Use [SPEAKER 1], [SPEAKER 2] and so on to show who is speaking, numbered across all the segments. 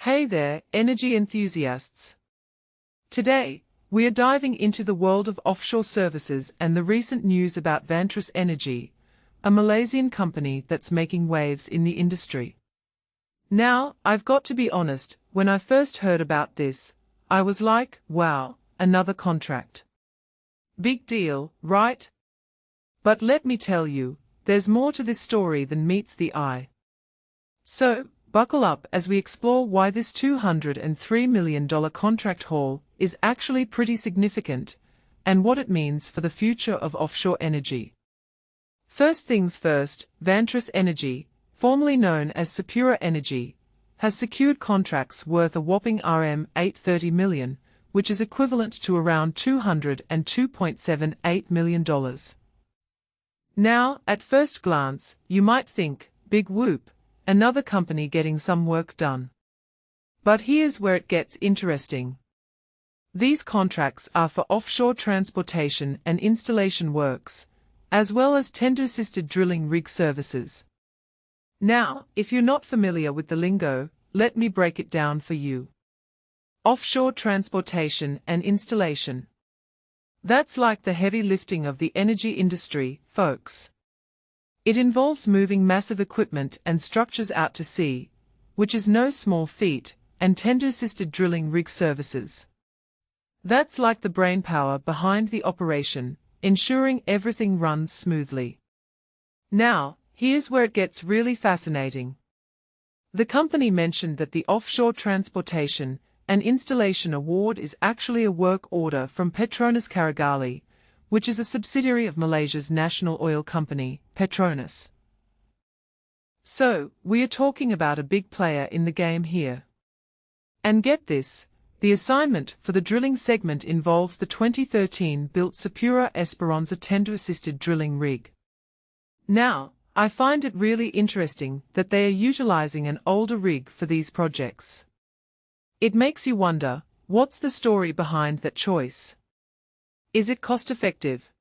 [SPEAKER 1] Hey there, energy enthusiasts. Today, we are diving into the world of offshore services and the recent news about Vantris Energy, a Malaysian company that's making waves in the industry. Now, I've got to be honest, when I first heard about this, I was like, wow, another contract. Big deal, right? But let me tell you, there's more to this story than meets the eye. So, buckle up as we explore why this $203 million contract haul is actually pretty significant, and what it means for the future of offshore energy. First things first, Vantris Energy, formerly known as Sapura Energy, has secured contracts worth a whopping $830 million, which is equivalent to around $202.78 million. Now, at first glance, you might think, big whoop, another company getting some work done. But here's where it gets interesting. These contracts are for offshore transportation and installation works, as well as tender-assisted drilling rig services. Now, if you're not familiar with the lingo, let me break it down for you. Offshore transportation and installation. That's like the heavy lifting of the energy industry, folks. It involves moving massive equipment and structures out to sea, which is no small feat, and tender-assisted drilling rig services. That's like the brainpower behind the operation, ensuring everything runs smoothly. Now, here's where it gets really fascinating. The company mentioned that the offshore transportation and installation award is actually a work order from Petronas Carigali, which is a subsidiary of Malaysia's national oil company, Petronas. So, we are talking about a big player in the game here. And get this, the assignment for the drilling segment involves the 2013-built Sapura Esperanza tender-assisted drilling rig. Now, I find it really interesting that they are utilizing an older rig for these projects. It makes you wonder, what's the story behind that choice? Is it cost-effective?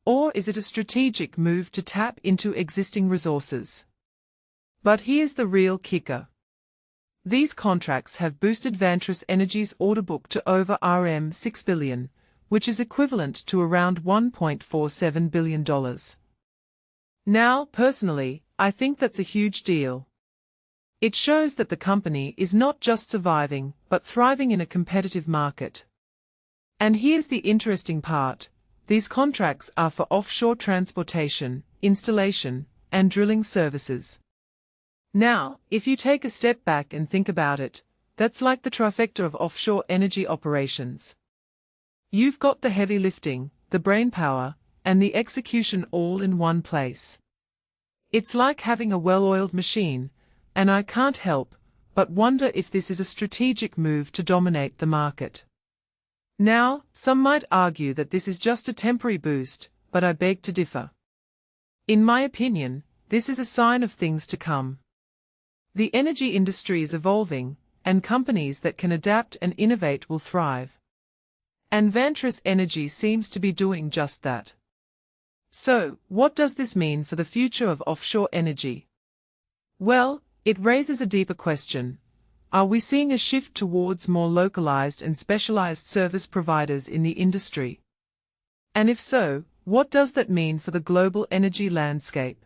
[SPEAKER 1] Or is it a strategic move to tap into existing resources? But here's the real kicker. These contracts have boosted Vantris Energy's order book to over $6 billion, which is equivalent to around $1.47 billion. Now, personally, I think that's a huge deal. It shows that the company is not just surviving, but thriving in a competitive market. And here's the interesting part. These contracts are for offshore transportation, installation, and drilling services. Now, if you take a step back and think about it, that's like the trifecta of offshore energy operations. You've got the heavy lifting, the brainpower, and the execution all in one place. It's like having a well-oiled machine, and I can't help but wonder if this is a strategic move to dominate the market. Now, some might argue that this is just a temporary boost, but I beg to differ. In my opinion, this is a sign of things to come. The energy industry is evolving, and companies that can adapt and innovate will thrive. And Vantris Energy seems to be doing just that. So, what does this mean for the future of offshore energy? Well, it raises a deeper question. Are we seeing a shift towards more localized and specialized service providers in the industry? And if so, what does that mean for the global energy landscape?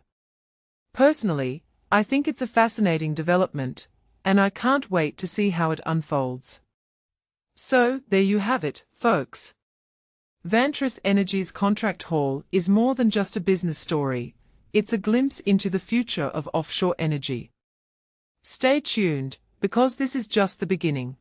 [SPEAKER 1] Personally, I think it's a fascinating development, and I can't wait to see how it unfolds. So, there you have it, folks. Vantris Energy's contract haul is more than just a business story, it's a glimpse into the future of offshore energy. Stay tuned, because this is just the beginning.